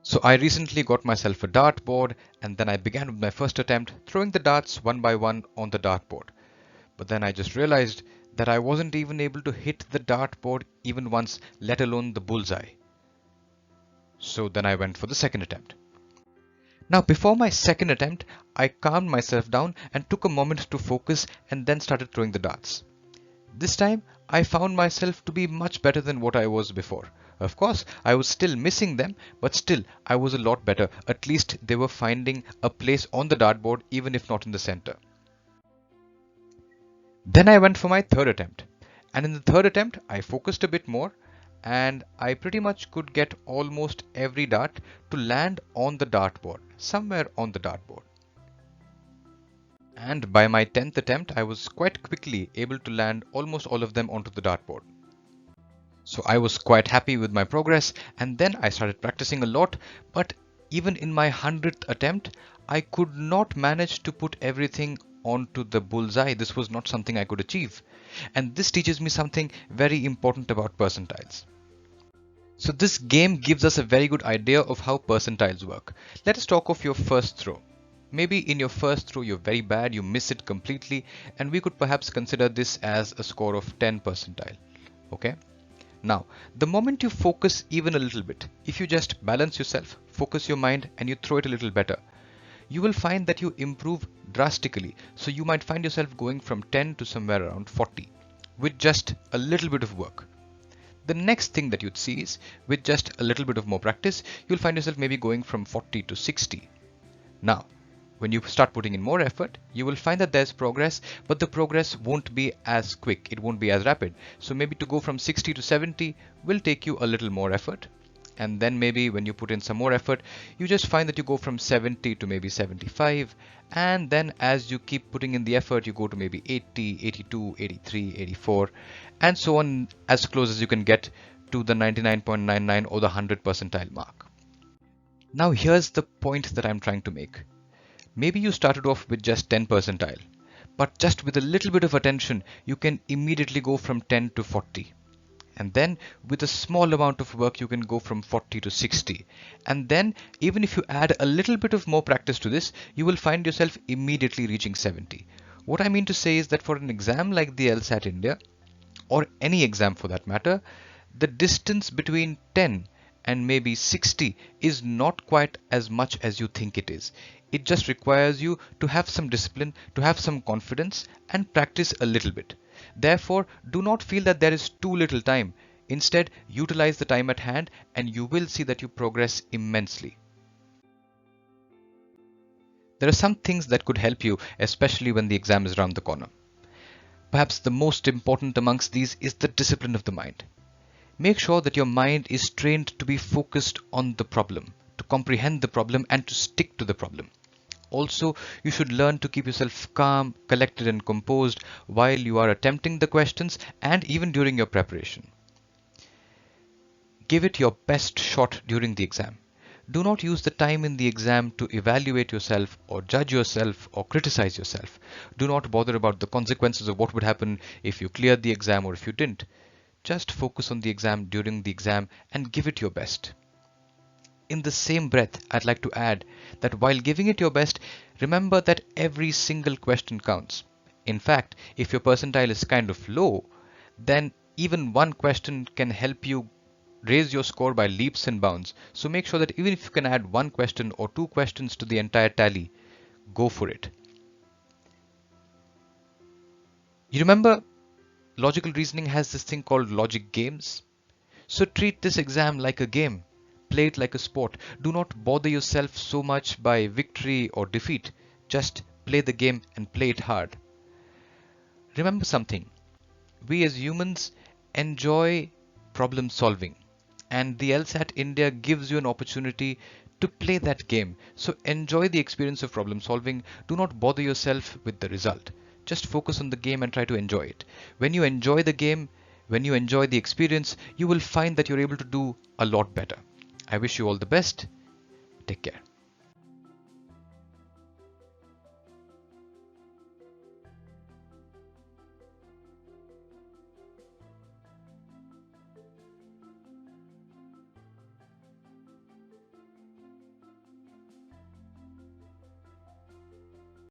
So I recently got myself a dartboard, and then I began with my first attempt throwing the darts one by one on the dartboard. But then I just realized that I wasn't even able to hit the dartboard even once, let alone the bullseye. So then I went for the second attempt. Now, before my second attempt, I calmed myself down and took a moment to focus and then started throwing the darts. This time, I found myself to be much better than what I was before. Of course, I was still missing them, but still, I was a lot better. At least they were finding a place on the dartboard, even if not in the center. Then I went for my third attempt. And in the third attempt, I focused a bit more and I pretty much could get almost every dart to land on the dartboard, somewhere on the dartboard. And by my 10th attempt, I was quite quickly able to land almost all of them onto the dartboard. So I was quite happy with my progress, and then I started practicing a lot, but even in my 100th attempt, I could not manage to put everything onto the bullseye. This was not something I could achieve. And this teaches me something very important about percentiles. So this game gives us a very good idea of how percentiles work. Let us talk of your first throw. Maybe in your first throw you're very bad, you miss it completely, and we could perhaps consider this as a score of 10 percentile. Okay? Now, the moment you focus even a little bit, if you just balance yourself, focus your mind, and you throw it a little better, you will find that you improve drastically. So you might find yourself going from 10 to somewhere around 40 with just a little bit of work. The next thing that you'd see is with just a little bit of more practice, you'll find yourself maybe going from 40 to 60. Now, when you start putting in more effort, you will find that there's progress, but the progress won't be as quick. It won't be as rapid. So maybe to go from 60 to 70 will take you a little more effort. And then maybe when you put in some more effort, you just find that you go from 70 to maybe 75. And then as you keep putting in the effort, you go to maybe 80, 82, 83, 84, and so on, as close as you can get to the 99.99 or the 100 percentile mark. Now here's the point that I'm trying to make. Maybe you started off with just 10 percentile, but just with a little bit of attention, you can immediately go from 10 to 40. And then with a small amount of work, you can go from 40 to 60. And then even if you add a little bit of more practice to this, you will find yourself immediately reaching 70. What I mean to say is that for an exam like the LSAT-India, or any exam for that matter, the distance between 10 and maybe 60 is not quite as much as you think it is. It just requires you to have some discipline, to have some confidence and practice a little bit. Therefore, do not feel that there is too little time. Instead, utilize the time at hand and you will see that you progress immensely. There are some things that could help you, especially when the exam is around the corner. Perhaps the most important amongst these is the discipline of the mind. Make sure that your mind is trained to be focused on the problem, to comprehend the problem and to stick to the problem. Also, you should learn to keep yourself calm, collected and composed while you are attempting the questions and even during your preparation. Give it your best shot during the exam. Do not use the time in the exam to evaluate yourself or judge yourself or criticize yourself. Do not bother about the consequences of what would happen if you cleared the exam or if you didn't. Just focus on the exam during the exam and give it your best. In the same breath, I'd like to add that while giving it your best, remember that every single question counts. In fact, if your percentile is kind of low, then even one question can help you raise your score by leaps and bounds. So make sure that even if you can add one question or two questions to the entire tally, go for it. You remember, logical reasoning has this thing called logic games. So treat this exam like a game. Play it like a sport. Do not bother yourself so much by victory or defeat. Just play the game and play it hard. Remember something. We as humans enjoy problem solving. And the LSAT India gives you an opportunity to play that game. So enjoy the experience of problem solving. Do not bother yourself with the result. Just focus on the game and try to enjoy it. When you enjoy the game, when you enjoy the experience, you will find that you're able to do a lot better. I wish you all the best. Take care.